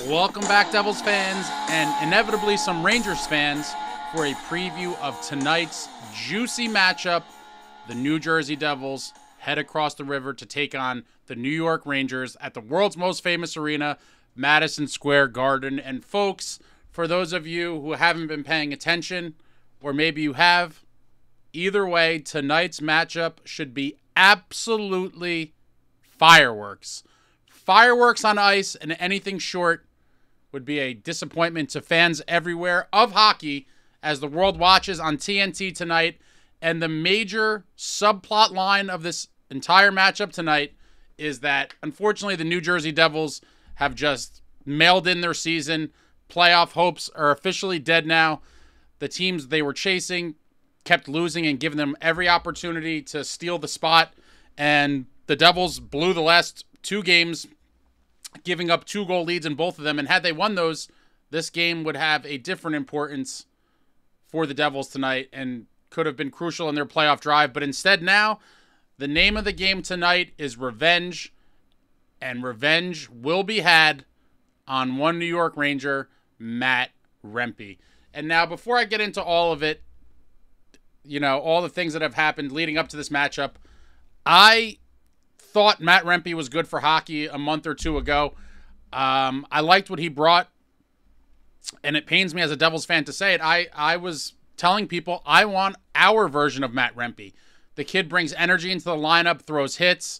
Welcome back, Devils fans, and inevitably some Rangers fans, for a preview of tonight's juicy matchup. The New Jersey Devils head across the river to take on the New York Rangers at the world's most famous arena, Madison Square Garden. And folks, for those of you who haven't been paying attention, or maybe you have, either way, tonight's matchup should be absolutely fireworks. Fireworks on ice, and anything short would be a disappointment to fans everywhere of hockey as the world watches on TNT tonight. And the major subplot line of this entire matchup tonight is that, unfortunately, the New Jersey Devils have just mailed in their season. Playoff hopes are officially dead now. The teams they were chasing kept losing and giving them every opportunity to steal the spot. And the Devils blew the last two games, giving up 2-goal leads in both of them. And had they won those, this game would have a different importance for the Devils tonight and could have been crucial in their playoff drive. But instead now, the name of the game tonight is revenge. And revenge will be had on one New York Ranger, Matt Rempe. And now, before I get into all of it, you know, all the things that have happened leading up to this matchup, I thought Matt Rempe was good for hockey a month or two ago. I liked what he brought, and it pains me as a Devils fan to say it. I was telling people I want our version of Matt Rempe. The kid brings energy into the lineup, throws hits,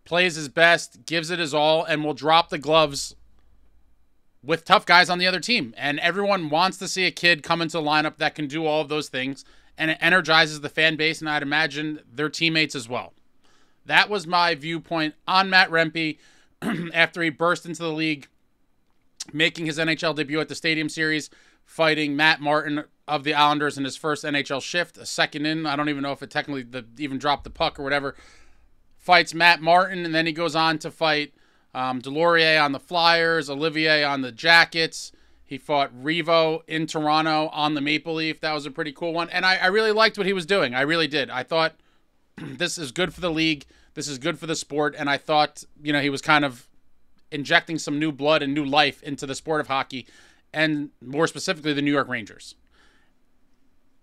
plays his best, gives it his all, and will drop the gloves with tough guys on the other team. And everyone wants to see a kid come into the lineup that can do all of those things, and it energizes the fan base, and I'd imagine their teammates as well. That was my viewpoint on Matt Rempe after he burst into the league, making his NHL debut at the Stadium Series, fighting Matt Martin of the Islanders in his first NHL shift, a second in. I don't even know if it technically even dropped the puck or whatever. Fights Matt Martin, and then he goes on to fight Delorier on the Flyers, Olivier on the Jackets. He fought Revo in Toronto on the Maple Leaf. That was a pretty cool one. And I really liked what he was doing. I really did. I thought this is good for the league. This is good for the sport. And I thought, you know, he was kind of injecting some new blood and new life into the sport of hockey, and more specifically the New York Rangers.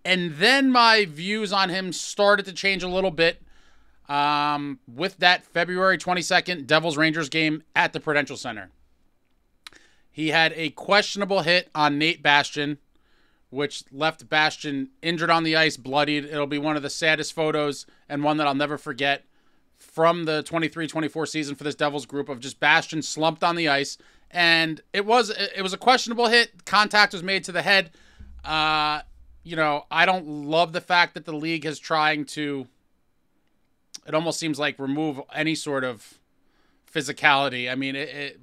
And then my views on him started to change a little bit with that February 22nd Devils-Rangers game at the Prudential Center. He had a questionable hit on Nate Bastian, which left Bastian injured on the ice, bloodied. It'll be one of the saddest photos and one that I'll never forget from the 23-24 season for this Devils group, of just Bastian slumped on the ice. And it was a questionable hit. Contact was made to the head. You know, I don't love the fact that the league is trying to, it almost seems like, remove any sort of physicality. I mean,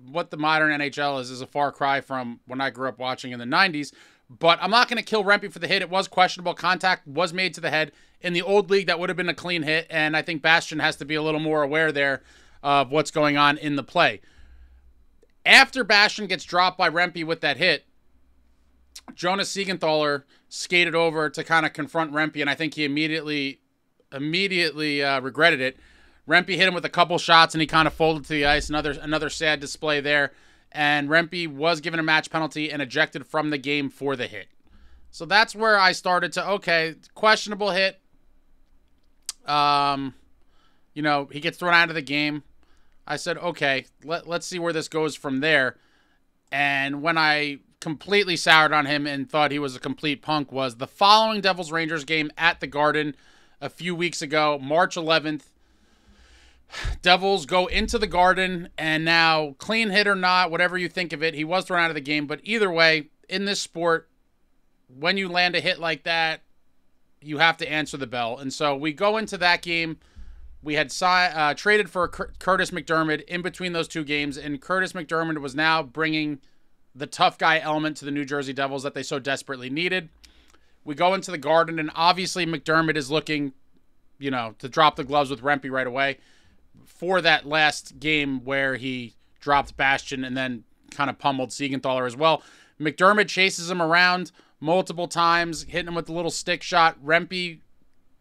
what the modern NHL is a far cry from when I grew up watching in the 90s. But I'm not going to kill Rempe for the hit. It was questionable. Contact was made to the head. In the old league, that would have been a clean hit, and I think Bastian has to be a little more aware there of what's going on in the play. After Bastian gets dropped by Rempe with that hit, Jonas Siegenthaler skated over to kind of confront Rempe, and I think he immediately regretted it. Rempe hit him with a couple shots, and he kind of folded to the ice. Another sad display there. And Rempe was given a match penalty and ejected from the game for the hit. So that's where I started to, okay, questionable hit. You know, he gets thrown out of the game. I said, okay, let's see where this goes from there. And when I completely soured on him and thought he was a complete punk was the following Devils-Rangers game at the Garden a few weeks ago, March 11th. Devils go into the Garden, and now, clean hit or not, whatever you think of it, he was thrown out of the game. But either way, in this sport, when you land a hit like that, you have to answer the bell. And so we go into that game. We had traded for Kurtis MacDermid in between those two games, and Kurtis MacDermid was now bringing the tough guy element to the New Jersey Devils that they so desperately needed. We go into the Garden, and obviously MacDermid is looking, you know, to drop the gloves with Rempe right away for that last game where he dropped Bastian and then kind of pummeled Siegenthaler as well. MacDermid chases him around multiple times, hitting him with a little stick shot. Rempe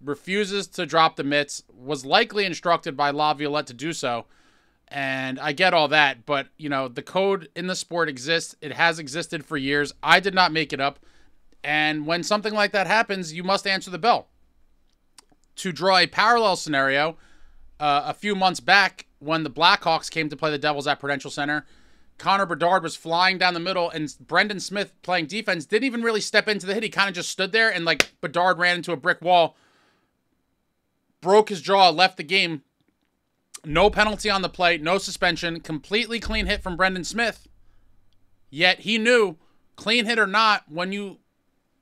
refuses to drop the mitts, was likely instructed by Laviolette to do so, And I get all that, but, you know, the code in the sport exists. It has existed for years. I did not make it up. And when something like that happens, you must answer the bell. To draw a parallel scenario, a few months back when the Blackhawks came to play the Devils at Prudential Center, Connor Bedard was flying down the middle, and Brendan Smith, playing defense, didn't even really step into the hit. He kind of just stood there, and like Bedard ran into a brick wall, broke his jaw, left the game. No penalty on the play, no suspension, completely clean hit from Brendan Smith. Yet he knew, clean hit or not, when you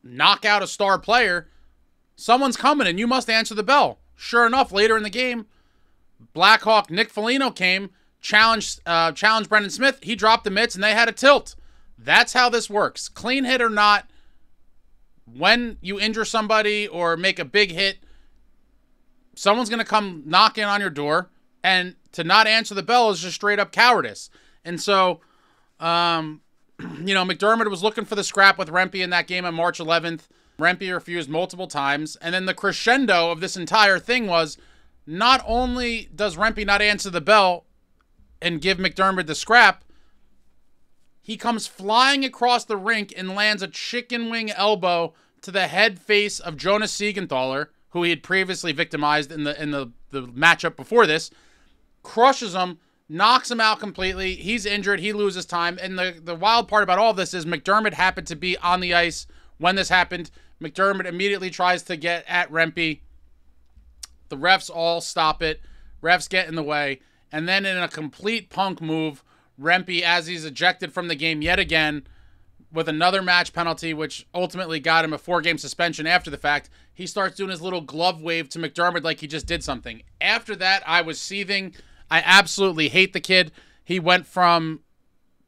knock out a star player, someone's coming and you must answer the bell. Sure enough, later in the game, Blackhawk Nick Foligno came, challenged Brendan Smith. He dropped the mitts and they had a tilt. That's how this works. Clean hit or not, when you injure somebody or make a big hit, someone's going to come knocking on your door. And to not answer the bell is just straight up cowardice. And so, you know, MacDermid was looking for the scrap with Rempe in that game on March 11th. Rempe refused multiple times. And then the crescendo of this entire thing was, not only does Rempe not answer the bell and give MacDermid the scrap, he comes flying across the rink and lands a chicken wing elbow to the head face of Jonas Siegenthaler, who he had previously victimized in the matchup before this. Crushes him, knocks him out completely. He's injured. He loses time. And the wild part about all of this is MacDermid happened to be on the ice when this happened. MacDermid immediately tries to get at Rempe. The refs all stop it. Refs get in the way. And then in a complete punk move, Rempe, as he's ejected from the game yet again with another match penalty, which ultimately got him a 4-game suspension after the fact, he starts doing his little glove wave to MacDermid like he just did something. After that, I was seething. I absolutely hate the kid. He went from,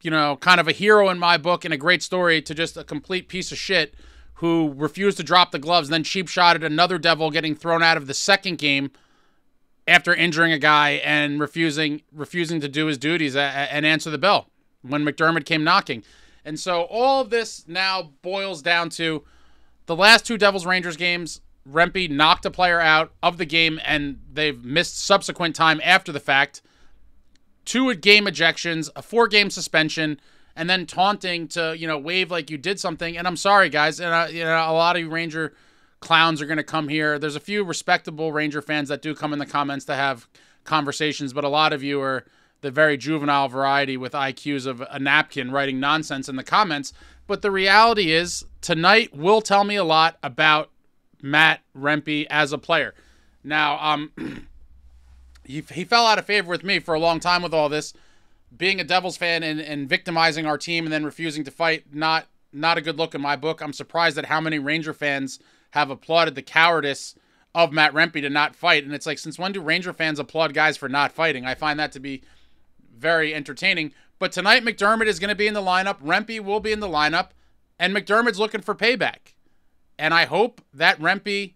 you know, kind of a hero in my book and a great story to just a complete piece of shit who refused to drop the gloves and then cheap-shotted another Devil, getting thrown out of the second game after injuring a guy and refusing to do his duties and answer the bell when MacDermid came knocking. And so all of this now boils down to the last 2 Devils-Rangers games. Rempe knocked a player out of the game, and they've missed subsequent time after the fact. 2 game ejections, a 4-game suspension, and then taunting to, you know, wave like you did something. And I'm sorry, guys. And, you know, a lot of you Ranger clowns are going to come here. There's a few respectable Ranger fans that do come in the comments to have conversations, but a lot of you are the very juvenile variety with IQs of a napkin writing nonsense in the comments. But the reality is, tonight will tell me a lot about Matt Rempe as a player. Now, he fell out of favor with me for a long time with all this. Being a Devils fan and victimizing our team and then refusing to fight, not a good look in my book. I'm surprised at how many Ranger fans have applauded the cowardice of Matt Rempe to not fight. And it's like, since when do Ranger fans applaud guys for not fighting? I find that to be very entertaining. But tonight, MacDermid is going to be in the lineup. Rempe will be in the lineup. And MacDermid's looking for payback. And I hope that Rempe,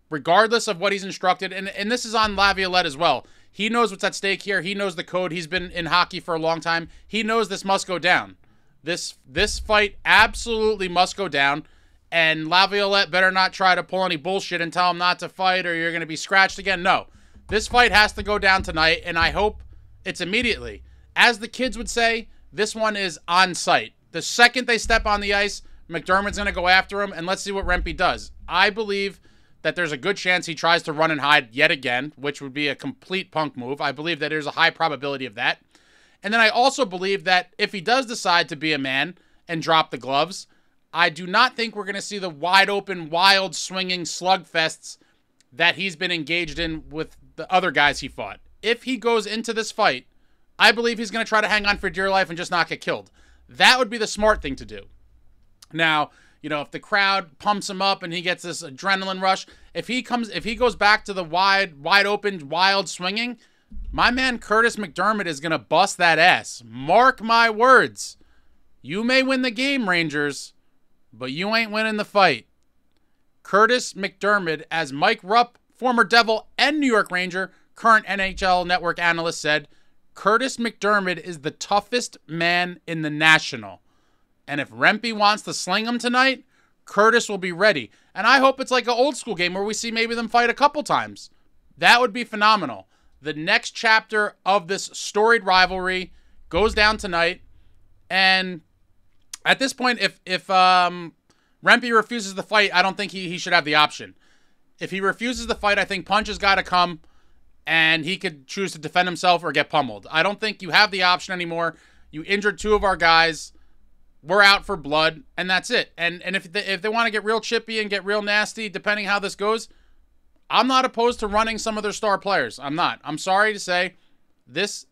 regardless of what he's instructed, and this is on Laviolette as well, he knows what's at stake here. He knows the code. He's been in hockey for a long time. He knows this must go down. This fight absolutely must go down. And Laviolette better not try to pull any bullshit and tell him not to fight or you're going to be scratched again. No. This fight has to go down tonight, and I hope it's immediately. As the kids would say, this one is on sight. The second they step on the ice, MacDermid's going to go after him, and let's see what Rempe does. I believe that there's a good chance he tries to run and hide yet again, which would be a complete punk move. I believe that there's a high probability of that. And then I also believe that if he does decide to be a man and drop the gloves, I do not think we're going to see the wide open, wild, swinging slugfests that he's been engaged in with the other guys he fought. If he goes into this fight, I believe he's going to try to hang on for dear life and just not get killed. That would be the smart thing to do. Now, you know, if the crowd pumps him up and he gets this adrenaline rush, if he goes back to the wide open, wild swinging, my man Kurtis MacDermid is going to bust that ass. Mark my words. You may win the game, Rangers, but you ain't winning the fight. Kurtis MacDermid, as Mike Rupp, former Devil and New York Ranger, current NHL Network analyst, said, Kurtis MacDermid is the toughest man in the National. And if Rempe wants to sling him tonight, Kurtis will be ready. And I hope it's like an old school game where we see maybe them fight a couple times. That would be phenomenal. The next chapter of this storied rivalry goes down tonight. And at this point, if Rempe refuses the fight, I don't think he should have the option. If he refuses the fight, I think punch has got to come, and he could choose to defend himself or get pummeled. I don't think you have the option anymore. You injured 2 of our guys. We're out for blood, and that's it. And if they want to get real chippy and get real nasty, depending how this goes, I'm not opposed to running some of their star players. I'm not. I'm sorry to say, this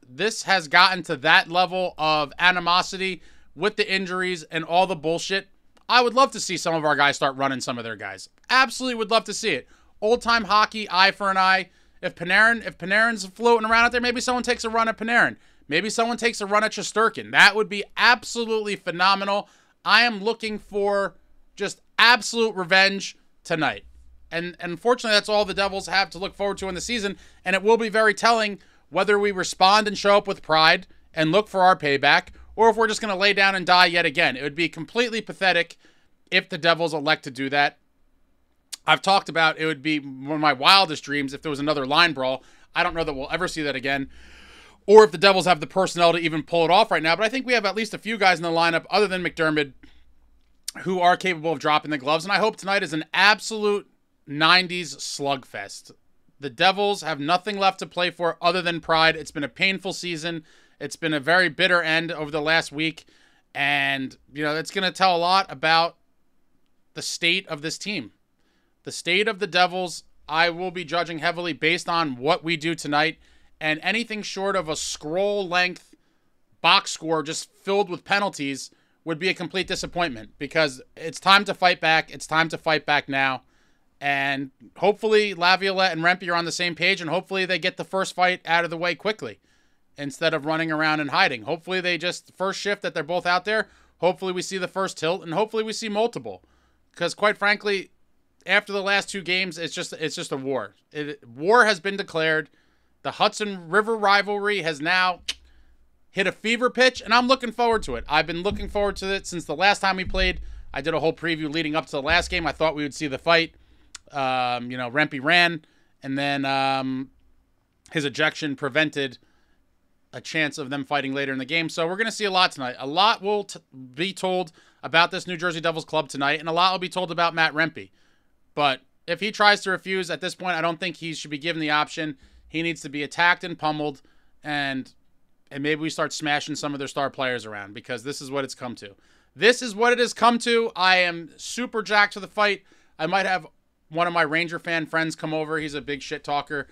has gotten to that level of animosity with the injuries and all the bullshit. I would love to see some of our guys start running some of their guys. Absolutely would love to see it. Old-time hockey, eye for an eye. If Panarin's floating around out there, maybe someone takes a run at Panarin. Maybe someone takes a run at Shesterkin. That would be absolutely phenomenal. I am looking for just absolute revenge tonight. And unfortunately, that's all the Devils have to look forward to in the season. And it will be very telling whether we respond and show up with pride and look for our payback, or if we're just going to lay down and die yet again. It would be completely pathetic if the Devils elect to do that. I've talked about it would be one of my wildest dreams if there was another line brawl. I don't know that we'll ever see that again, or if the Devils have the personnel to even pull it off right now. But I think we have at least a few guys in the lineup other than MacDermid who are capable of dropping the gloves. And I hope tonight is an absolute 90s slugfest. The Devils have nothing left to play for other than pride. It's been a painful season. It's been a very bitter end over the last week. And, you know, it's going to tell a lot about the state of this team. The state of the Devils, I will be judging heavily based on what we do tonight. And anything short of a scroll-length box score just filled with penalties would be a complete disappointment, because it's time to fight back. It's time to fight back now. And hopefully Laviolette and Rempe are on the same page, and hopefully they get the first fight out of the way quickly instead of running around and hiding. Hopefully they just, first shift that they're both out there, hopefully we see the first tilt, and hopefully we see multiple. Because quite frankly, after the last 2 games, it's just a war. War has been declared. The Hudson River rivalry has now hit a fever pitch, and I'm looking forward to it. I've been looking forward to it since the last time we played. I did a whole preview leading up to the last game. I thought we would see the fight. You know, Rempe ran, and then his ejection prevented a chance of them fighting later in the game. So we're going to see a lot tonight. A lot will be told about this New Jersey Devils club tonight, and a lot will be told about Matt Rempe. But if he tries to refuse at this point, I don't think he should be given the option. He needs to be attacked and pummeled, and maybe we start smashing some of their star players around, because this is what it's come to. This is what it has come to. I am super jacked for the fight. I might have one of my Ranger fan friends come over. He's a big shit talker.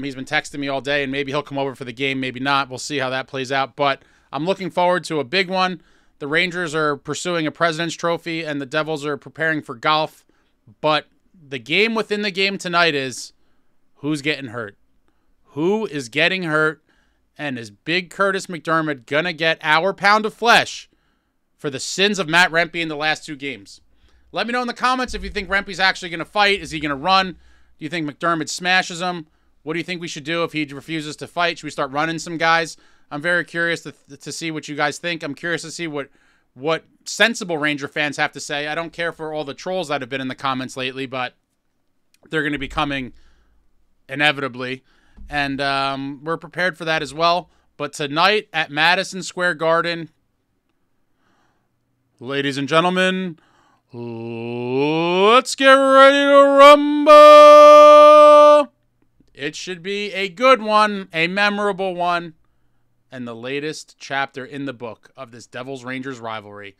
He's been texting me all day, and maybe he'll come over for the game, maybe not. We'll see how that plays out. But I'm looking forward to a big one. The Rangers are pursuing a President's Trophy, and the Devils are preparing for golf. But the game within the game tonight is who's getting hurt. Who is getting hurt, and is big Kurtis MacDermid going to get our pound of flesh for the sins of Matt Rempe in the last 2 games? Let me know in the comments if you think Rempe's actually going to fight. Is he going to run? Do you think MacDermid smashes him? What do you think we should do if he refuses to fight? Should we start running some guys? I'm very curious to see what you guys think. I'm curious to see what sensible Ranger fans have to say. I don't care for all the trolls that have been in the comments lately, but they're going to be coming inevitably. And we're prepared for that as well. But tonight at Madison Square Garden, ladies and gentlemen, let's get ready to rumble. It should be a good one, a memorable one, and the latest chapter in the book of this Devils-Rangers rivalry.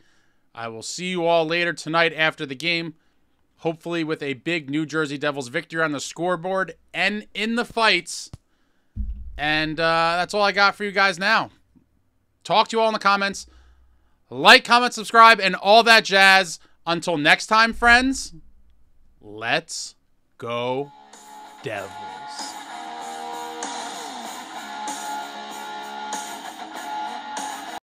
I will see you all later tonight after the game, hopefully with a big New Jersey Devils victory on the scoreboard and in the fights. And that's all I got for you guys now. Talk to you all in the comments. Like, comment, subscribe, and all that jazz. Until next time, friends, let's go Devils.